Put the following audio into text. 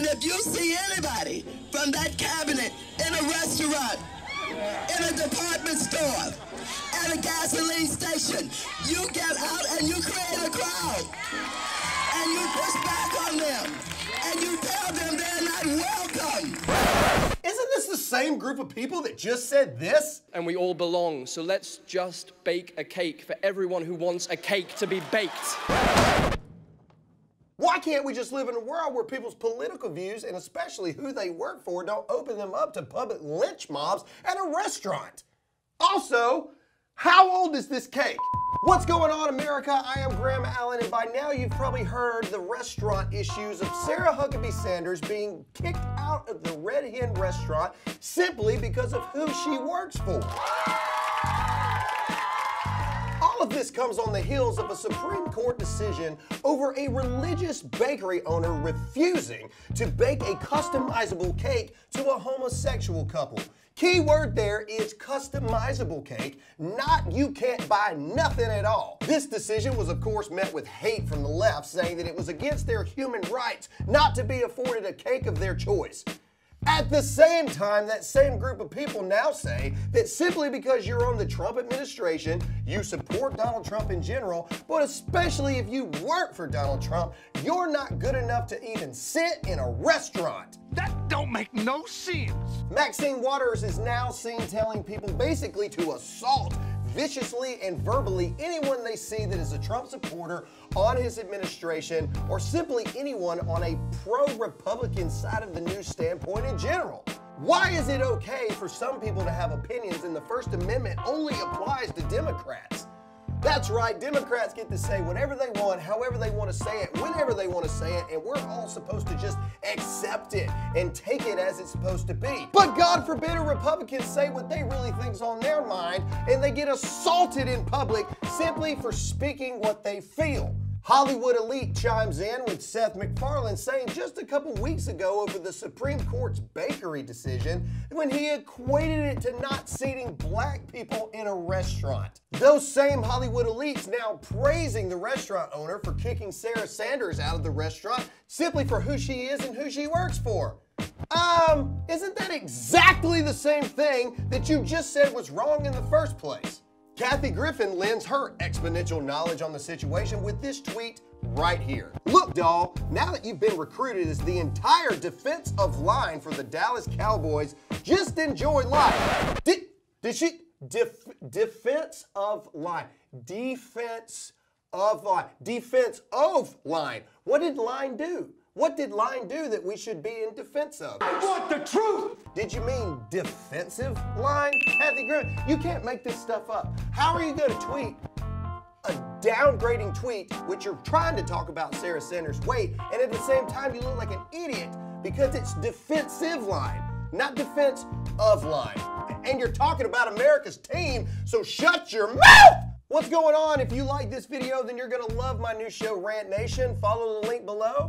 And if you see anybody from that cabinet in a restaurant, in a department store, at a gasoline station, you get out and you create a crowd. And you push back on them. And you tell them they're not welcome. Isn't this the same group of people that just said this? And we all belong, so let's just bake a cake for everyone who wants a cake to be baked. Why can't we just live in a world where people's political views, and especially who they work for, don't open them up to public lynch mobs at a restaurant? Also, how old is this cake? What's going on, America? I am Graham Allen, and by now you've probably heard the restaurant issues of Sarah Huckabee Sanders being kicked out of the Red Hen restaurant simply because of who she works for. All of this comes on the heels of a Supreme Court decision over a religious bakery owner refusing to bake a customizable cake to a homosexual couple. Key word there is customizable cake, not you can't buy nothing at all. This decision was of course met with hate from the left, saying that it was against their human rights not to be afforded a cake of their choice. At the same time, that same group of people now say that simply because you're on the Trump administration, you support Donald Trump in general, but especially if you work for Donald Trump, you're not good enough to even sit in a restaurant. That don't make no sense. Maxine Waters is now seen telling people basically to assault viciously and verbally anyone they see that is a Trump supporter on his administration, or simply anyone on a pro-Republican side of the news standpoint in general. Why is it okay for some people to have opinions and the First Amendment only applies to Democrats? That's right, Democrats get to say whatever they want, however they want to say it, whenever they want to say it, and we're all supposed to just accept it and take it as it's supposed to be. But God forbid a Republican say what they really think's on their mind, and they get assaulted in public simply for speaking what they feel. Hollywood elite chimes in with Seth MacFarlane saying just a couple weeks ago over the Supreme Court's bakery decision when he equated it to not seating black people in a restaurant. Those same Hollywood elites now praising the restaurant owner for kicking Sarah Sanders out of the restaurant simply for who she is and who she works for. Isn't that exactly the same thing that you just said was wrong in the first place? Kathy Griffin lends her exponential knowledge on the situation with this tweet right here. Look, doll, now that you've been recruited as the entire defensive line for the Dallas Cowboys, just enjoy life. Did she? Defense of line. Defense of line. Defense of line. What did line do? What did line do that we should be in defense of? I want the truth! Did you mean defensive line? Kathy Griffin, you can't make this stuff up. How are you going to tweet a downgrading tweet which you're trying to talk about Sarah Sanders' weight, and at the same time you look like an idiot because it's defensive line, not defense of line. And you're talking about America's team, so shut your mouth! What's going on? If you like this video, then you're going to love my new show, Rant Nation. Follow the link below.